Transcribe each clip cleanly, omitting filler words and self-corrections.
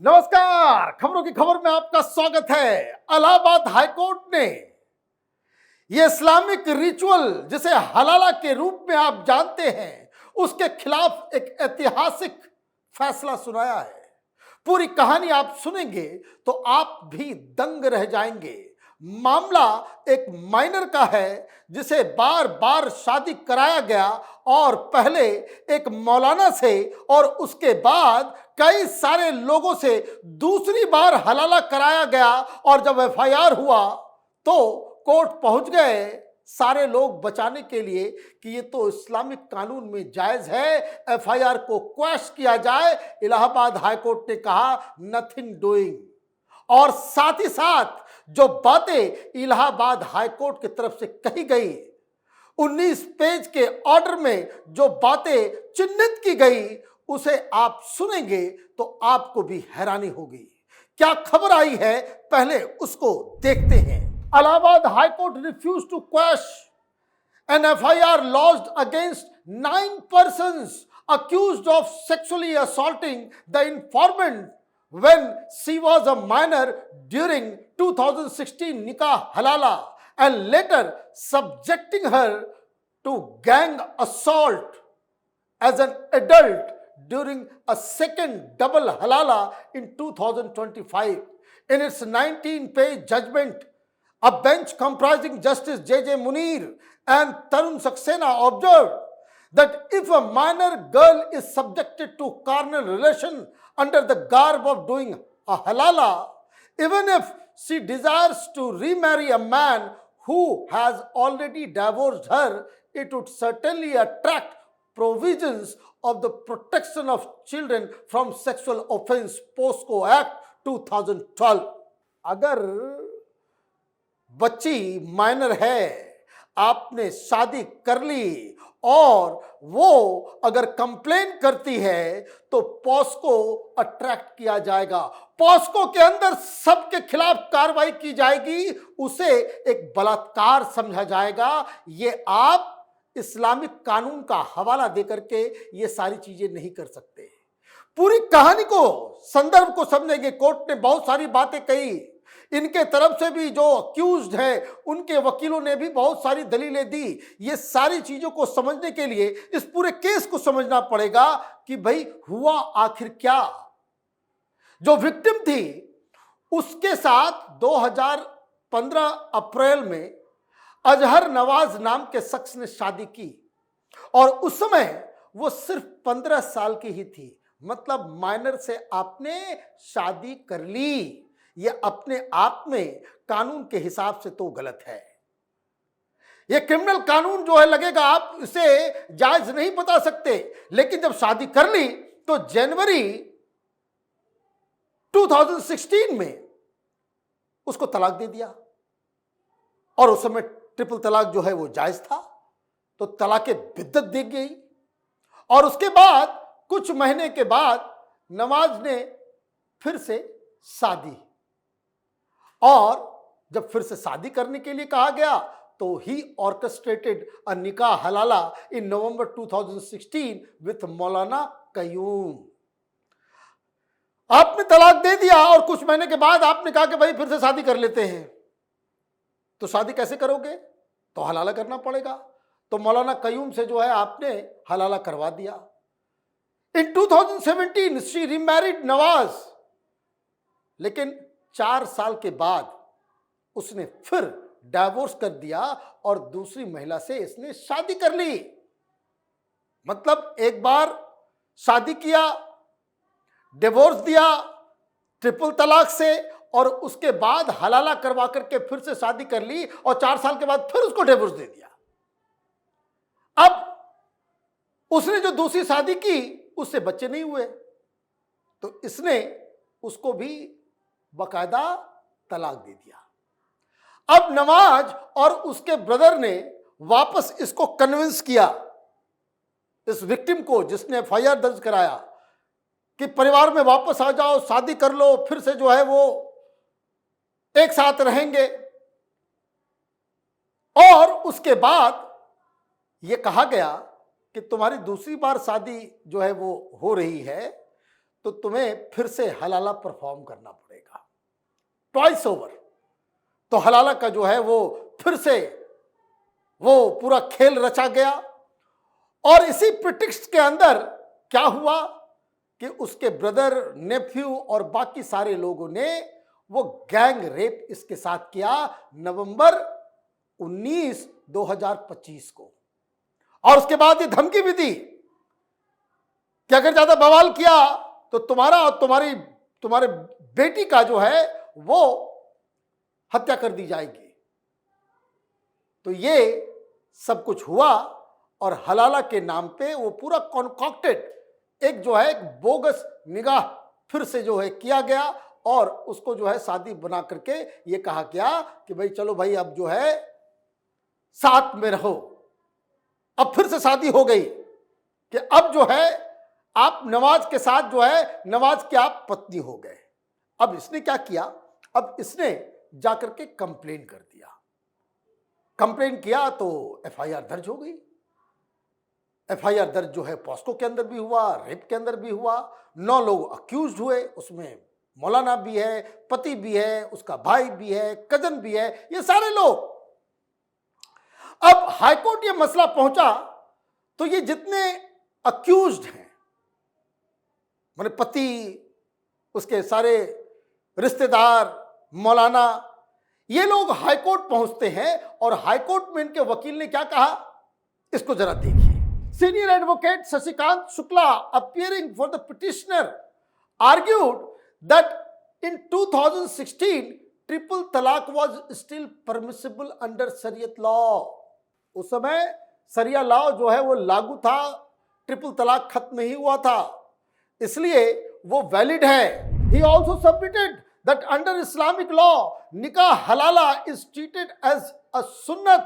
नमस्कार। खबरों की खबर में आपका स्वागत है। इलाहाबाद हाईकोर्ट ने यह इस्लामिक रिचुअल जिसे हलाला के रूप में आप जानते हैं, उसके खिलाफ एक ऐतिहासिक फैसला सुनाया है। पूरी कहानी आप सुनेंगे तो आप भी दंग रह जाएंगे। मामला एक माइनर का है जिसे बार बार शादी कराया गया और पहले एक मौलाना से और उसके बाद कई सारे लोगों से दूसरी बार हलाला कराया गया। और जब एफआईआर हुआ तो कोर्ट पहुंच गए सारे लोग बचाने के लिए कि ये तो इस्लामिक कानून में जायज है, एफआईआर को क्वैश किया जाए। इलाहाबाद हाईकोर्ट ने कहा नथिंग डूइंग। और साथ ही साथ जो बातें इलाहाबाद हाईकोर्ट की तरफ से कही गई, 19 पेज के ऑर्डर में जो बातें चिन्हित की गई, उसे आप सुनेंगे तो आपको भी हैरानी होगी। क्या खबर आई है, पहले उसको देखते हैं। Allahabad high court refuse to quash an FIR lodged against 9 persons accused of sexually assaulting the informant when she was a minor during 2016 nikah halala and later subjecting her to gang assault as an adult during a second double halala in 2025. In its 19-page judgment, a bench comprising Justice J.J. Munir and Tarun Saxena observed that if a minor girl is subjected to carnal relation under the garb of doing a halala, even if she desires to remarry a man who has already divorced her, it would certainly attract provisions of the Protection of Children from Sexual Offense POSCO Act 2012. अगर बच्ची minor है, आपने शादी कर ली और वो अगर complain करती है तो पॉस्को अट्रैक्ट किया जाएगा। पॉस्को के अंदर सबके खिलाफ कार्रवाई की जाएगी, उसे एक बलात्कार समझा जाएगा। ये आप इस्लामिक कानून का हवाला देकर के ये सारी चीजें नहीं कर सकते। पूरी कहानी को, संदर्भ को समझेंगे। कोर्ट ने बहुत सारी बातें कही, इनके तरफ से भी जो अक्यूज्ड है उनके वकीलों ने भी बहुत सारी दलीलें दी। ये सारी चीजों को समझने के लिए इस पूरे केस को समझना पड़ेगा कि भाई हुआ आखिर क्या। जो विक्टिम थी उसके साथ 2015 अप्रैल में अजहर नवाज नाम के शख्स ने शादी की और उस समय वो सिर्फ 15 साल की ही थी। मतलब माइनर से आपने शादी कर ली। ये अपने आप में कानून के हिसाब से तो गलत है। ये क्रिमिनल कानून जो है लगेगा आप इसे जायज नहीं बता सकते, लेकिन जब शादी कर ली तो जनवरी 2016 में उसको तलाक दे दिया। और उस समय ट्रिपल तलाक जो है वो जायज था, तो तलाक बिद्दत दी गई। और उसके बाद कुछ महीने के बाद नवाज ने फिर से शादी, और जब फिर से शादी करने के लिए कहा गया तो ही ऑर्केस्ट्रेटेड अ निकाह हलाला इन नवंबर 2016 विथ मौलाना कयूम। आपने तलाक दे दिया और कुछ महीने के बाद आपने कहा कि भाई फिर से शादी कर लेते हैं। तो शादी कैसे करोगे? तो हलाला करना पड़ेगा। तो मौलाना कयूम से जो है आपने हलाला करवा दिया। इन 2017 शी रीमैरिड नवाज, लेकिन 4 साल के बाद उसने फिर डाइवोर्स कर दिया और दूसरी महिला से इसने शादी कर ली। मतलब एक बार शादी किया, डिवोर्स दिया ट्रिपल तलाक से, और उसके बाद हलाला करवा करके फिर से शादी कर ली और 4 साल के बाद फिर उसको डिवोर्स दे दिया। अब उसने जो दूसरी शादी की उससे बच्चे नहीं हुए, तो इसने उसको भी बकायदा तलाक दे दिया। अब नवाज और उसके ब्रदर ने वापस इसको कन्विंस किया, इस विक्टिम को जिसने एफआईआर दर्ज कराया, कि परिवार में वापस आ जाओ, शादी कर लो, फिर से जो है वो एक साथ रहेंगे। और उसके बाद यह कहा गया कि तुम्हारी दूसरी बार शादी जो है वो हो रही है, तो तुम्हें फिर से हलाला परफॉर्म करना पड़ेगा, ट्वाइस ओवर। तो हलाला का जो है वो फिर से वो पूरा खेल रचा गया। और इसी प्रिटेक्स्ट के अंदर क्या हुआ कि उसके ब्रदर, नेफ्यू और बाकी सारे लोगों ने वो गैंग रेप इसके साथ किया नवंबर 19, 2025 को। और उसके बाद ये धमकी भी दी कि अगर ज्यादा बवाल किया तो तुम्हारा और तुम्हारे बेटी का जो है वो हत्या कर दी जाएगी। तो ये सब कुछ हुआ और हलाला के नाम पे वो पूरा कॉन्कॉक्टेड एक जो है एक बोगस निगाह फिर से जो है किया गया और उसको जो है शादी बना करके ये कहा गया कि भाई चलो भाई अब जो है साथ में रहो। अब फिर से शादी हो गई कि अब जो है आप नवाज के साथ जो है नवाज की आप पत्नी हो गए। अब इसने क्या किया, अब इसने जाकर के कंप्लेन कर दिया। कंप्लेन किया तो एफआईआर दर्ज हो गई। एफआईआर दर्ज जो है पॉस्को के अंदर भी हुआ, रेप के अंदर भी हुआ। 9 लोग अक्यूज्ड हुए, उसमें मौलाना भी है, पति भी है, उसका भाई भी है, कजन भी है, ये सारे लोग। अब हाईकोर्ट ये मसला पहुंचा तो ये जितने अक्यूज्ड हैं, माने पति, उसके सारे रिश्तेदार, मौलाना, ये लोग हाईकोर्ट पहुंचते हैं और हाईकोर्ट में इनके वकील ने क्या कहा, इसको जरा देखिए। Senior advocate Shashikant Shukla, appearing for the petitioner, argued that in 2016 triple तलाक वाज स्टिल परमिसिबल अंडर शरीयत लॉ। उस समय शरिया लॉ जो है वो लागू था, ट्रिपल तलाक खत्म नहीं हुआ था, इसलिए वो वैलिड है। He also submitted that under Islamic law, nikah halala is treated as a sunnat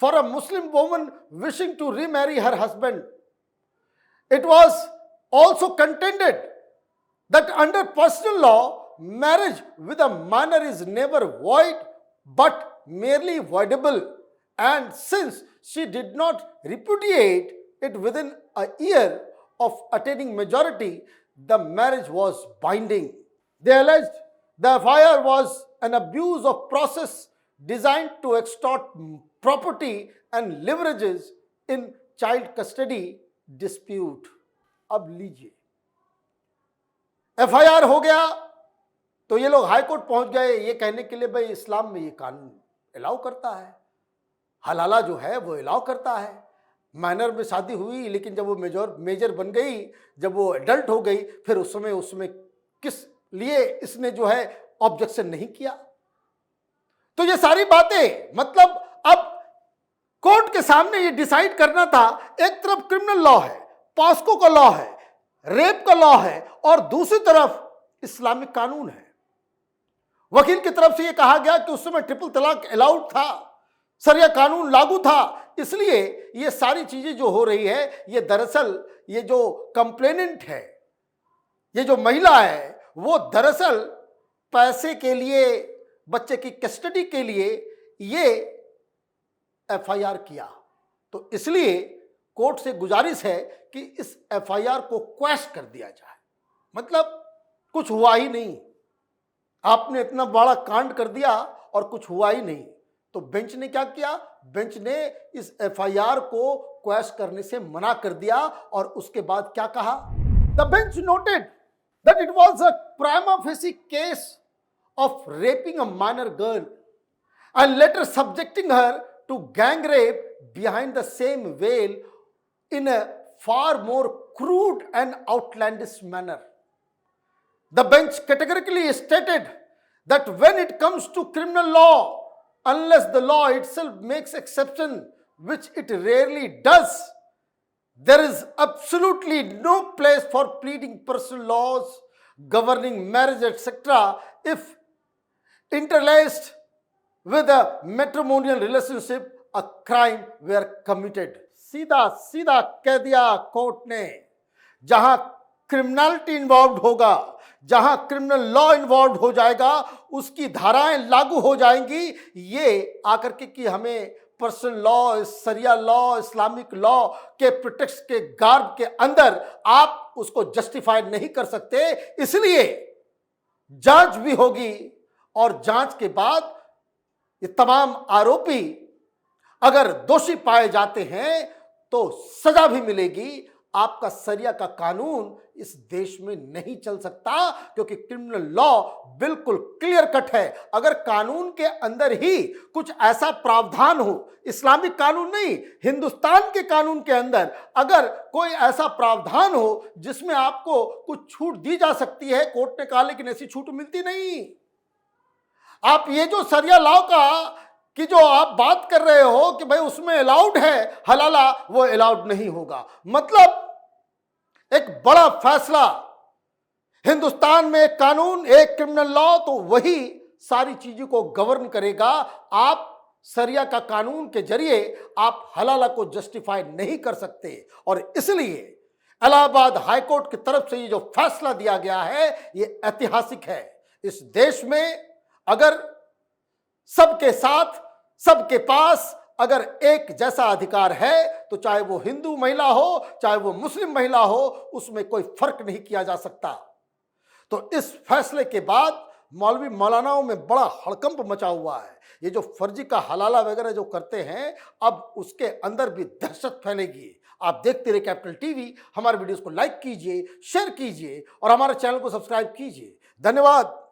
for a Muslim woman wishing to remarry her husband. It was also contended that under personal law, marriage with a minor is never void but merely voidable, and since she did not repudiate it within a year of attaining majority, the marriage was binding. They alleged the FIR was an abuse of process designed to extort property and leverages in child custody dispute. अब लीजिए, FIR हो गया तो ये लोग high court पहुंच गए ये कहने के लिए भाई इस्लाम में ये कानून अलाउ करता है, हलाला जो है वो अलाउ करता है। माइनर में शादी हुई लेकिन जब वो मेजर बन गई, जब वो एडल्ट हो गई, फिर उसमें किस लिए इसने जो है ऑब्जेक्शन नहीं किया। तो ये सारी बातें मतलब अब कोर्ट के सामने ये डिसाइड करना था, एक तरफ क्रिमिनल लॉ है, पॉस्को का लॉ है, रेप का लॉ है, और दूसरी तरफ इस्लामिक कानून है। वकील की तरफ से ये कहा गया कि उस समय ट्रिपल तलाक अलाउड था, शरिया कानून लागू था, इसलिए ये सारी चीजें जो हो रही है ये दरअसल ये जो कंप्लेनेंट है, ये जो महिला है, वो दरअसल पैसे के लिए, बच्चे की कस्टडी के लिए ये एफआईआर किया। तो इसलिए कोर्ट से गुजारिश है कि इस एफआईआर को क्वैश कर दिया जाए। मतलब कुछ हुआ ही नहीं, आपने इतना बड़ा कांड कर दिया और कुछ हुआ ही नहीं। तो बेंच ने क्या किया, बेंच ने इस एफआईआर को क्वैश करने से मना कर दिया और उसके बाद क्या कहा, the bench noted that it was a prima facie case of raping a minor girl and later subjecting her to gang rape behind the same well in a far more crude and outlandish manner. The bench categorically stated that when it comes to criminal law, unless the law itself makes exception, which it rarely does, there is absolutely no place for pleading personal laws governing marriage, etc., if interlaced with a matrimonial relationship, a crime were committed. सीधा सीधा कह दिया court ने, जहां criminality involve होगा, जहां criminal law involve हो जाएगा, उसकी धाराएं लागू हो जाएंगी। ये आकर के कि हमें पर्सनल लॉ, सरिया लॉ, इस्लामिक लॉ के प्रिटेक्स्ट के गार्ब के अंदर आप उसको जस्टिफाई नहीं कर सकते। इसलिए जांच भी होगी और जांच के बाद ये तमाम आरोपी अगर दोषी पाए जाते हैं तो सजा भी मिलेगी। आपका सरिया का कानून इस देश में नहीं चल सकता, क्योंकि क्रिमिनल लॉ बिल्कुल क्लियर कट है। अगर कानून के अंदर ही कुछ ऐसा प्रावधान हो, इस्लामिक कानून नहीं, हिंदुस्तान के कानून के अंदर अगर कोई ऐसा प्रावधान हो जिसमें आपको कुछ छूट दी जा सकती है, कोर्ट ने कहा लेकिन ऐसी छूट मिलती नहीं। आप ये जो सरिया लॉ का कि जो आप बात कर रहे हो कि भाई उसमें अलाउड है हलाला, वो अलाउड नहीं होगा। मतलब एक बड़ा फैसला, हिंदुस्तान में एक कानून, एक क्रिमिनल लॉ, तो वही सारी चीजों को गवर्न करेगा। आप सरिया का कानून के जरिए आप हलाला को जस्टिफाई नहीं कर सकते। और इसलिए इलाहाबाद हाईकोर्ट की तरफ से ये जो फैसला दिया गया है ये ऐतिहासिक है। इस देश में अगर सबके साथ, सबके पास अगर एक जैसा अधिकार है तो चाहे वो हिंदू महिला हो, चाहे वो मुस्लिम महिला हो, उसमें कोई फर्क नहीं किया जा सकता। तो इस फैसले के बाद मौलवी मौलानाओं में बड़ा हड़कंप मचा हुआ है। ये जो फर्जी का हलाला वगैरह जो करते हैं, अब उसके अंदर भी दहशत फैलेगी। आप देखते रहिए कैपिटल टीवी। हमारे वीडियोस को लाइक कीजिए, शेयर कीजिए और हमारे चैनल को सब्सक्राइब कीजिए। धन्यवाद।